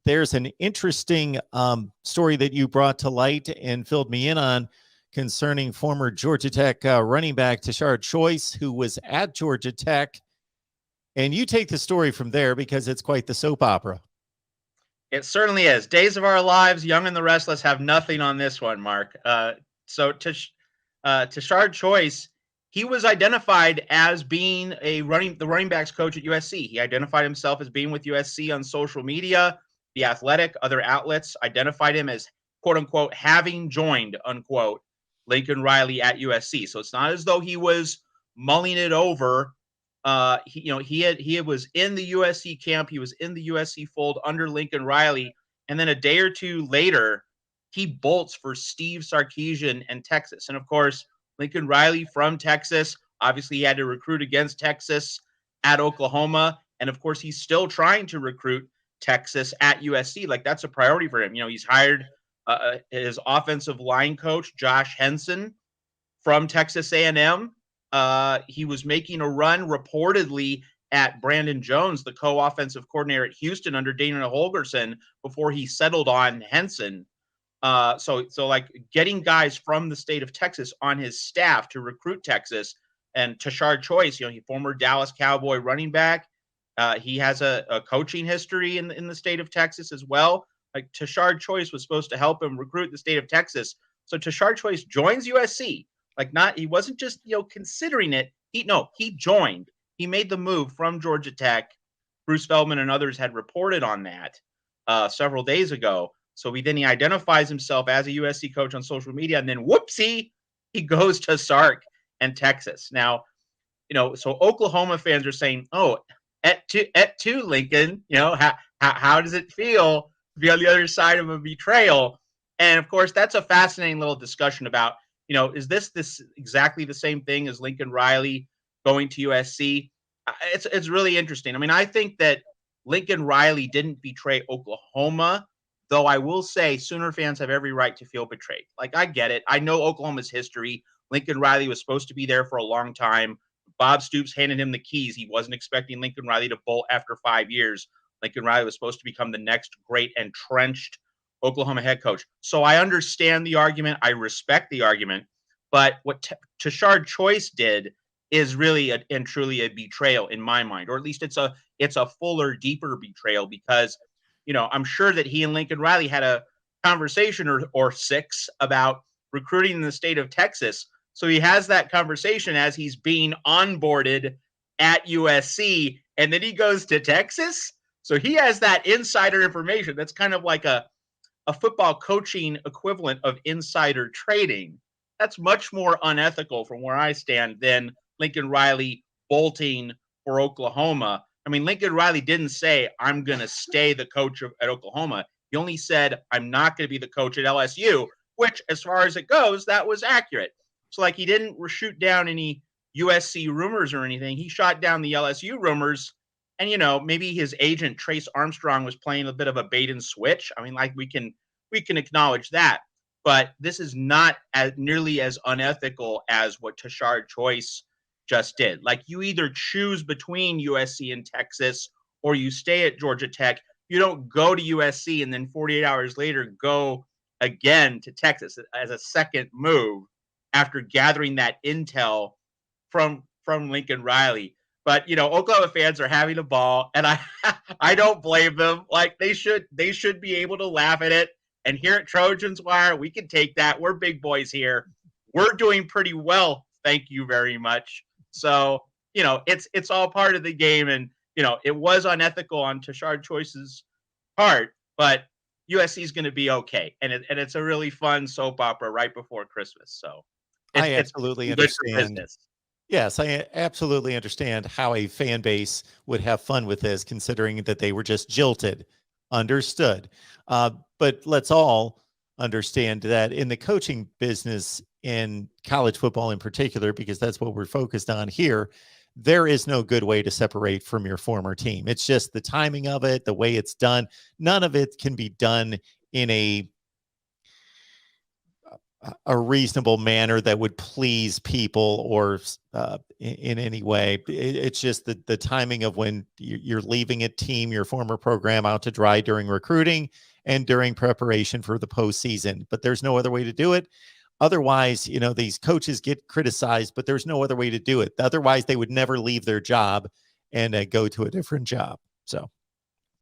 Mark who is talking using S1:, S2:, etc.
S1: there's an interesting story that you brought to light and filled me in on concerning former Georgia Tech running back Tashard Choice, who was at Georgia Tech. And you take the story from there because it's quite the soap opera.
S2: It certainly is. Days of Our Lives, Young and the Restless have nothing on this one, Mark. So Tashard Choice, he was identified as being the running backs coach at USC. He identified himself as being with USC on social media. The Athletic, other outlets identified him as, quote unquote, having joined, unquote, Lincoln Riley at USC. So it's not as though he was mulling it over. He was in the USC camp. He was in the USC fold under Lincoln Riley. And then a day or two later, he bolts for Steve Sarkisian and Texas. And of course, Lincoln Riley from Texas, obviously he had to recruit against Texas at Oklahoma. And of course, he's still trying to recruit Texas at USC. Like, that's a priority for him. He's hired his offensive line coach, Josh Henson, from Texas A&M. He was making a run reportedly at Brandon Jones, the co-offensive coordinator at Houston under Dana Holgorsen, before he settled on Henson. So like getting guys from the state of Texas on his staff to recruit Texas. And Tashard Choice, he former Dallas Cowboy running back. He has a coaching history in the state of Texas as well. Like, Tashard Choice was supposed to help him recruit the state of Texas. So Tashard Choice joins USC. He wasn't just, considering it. He joined. He made the move from Georgia Tech. Bruce Feldman and others had reported on that several days ago. So he identifies himself as a USC coach on social media, and then whoopsie, he goes to Sark and Texas. Now, so Oklahoma fans are saying, "Oh, at two, Lincoln. How does it feel to be on the other side of a betrayal?" And of course, that's a fascinating little discussion about, is this exactly the same thing as Lincoln Riley going to USC? It's really interesting. I mean, I think that Lincoln Riley didn't betray Oklahoma, though I will say Sooner fans have every right to feel betrayed. Like, I get it. I know Oklahoma's history. Lincoln Riley was supposed to be there for a long time. Bob Stoops handed him the keys. He wasn't expecting Lincoln Riley to bolt after 5 years. Lincoln Riley was supposed to become the next great entrenched Oklahoma head coach. So I understand the argument. I respect the argument. But what Tashard Choice did is really and truly a betrayal in my mind, or at least it's a fuller, deeper betrayal, because I'm sure that he and Lincoln Riley had a conversation or six about recruiting in the state of Texas. So he has that conversation as he's being onboarded at USC, and then he goes to Texas. So he has that insider information. That's kind of like a football coaching equivalent of insider trading. That's much more unethical from where I stand than Lincoln Riley bolting for Oklahoma. I mean, Lincoln Riley didn't say, "I'm going to stay the coach at Oklahoma." He only said, "I'm not going to be the coach at LSU," which, as far as it goes, that was accurate. So, he didn't shoot down any USC rumors or anything. He shot down the LSU rumors. And, maybe his agent, Trace Armstrong, was playing a bit of a bait and switch. I mean, we can acknowledge that. But this is not nearly as unethical as what Tashard Choice just did. You either choose between USC and Texas, or you stay at Georgia Tech. You don't go to USC and then 48 hours later go again to Texas as a second move after gathering that intel from Lincoln Riley. But Oklahoma fans are having a ball, and I don't blame them. They should be able to laugh at it. And here at Trojans Wire, we can take that. We're big boys here. We're doing pretty well, thank you very much. So, it's all part of the game. And, it was unethical on Tashard Choice's part, but USC is going to be okay. And it's a really fun soap opera right before Christmas. So
S1: I absolutely understand. Yes, I absolutely understand how a fan base would have fun with this, considering that they were just jilted. Understood. But let's all understand that in the coaching business, in college football in particular, because that's what we're focused on here, there is no good way to separate from your former team. It's just the timing of it, the way it's done. None of it can be done in a a reasonable manner that would please people or in any way. It's just the timing of when you're leaving a team, your former program, out to dry during recruiting and during preparation for the postseason. But there's no other way to do it. Otherwise, these coaches get criticized, but there's no other way to do it. Otherwise, they would never leave their job and go to a different job. So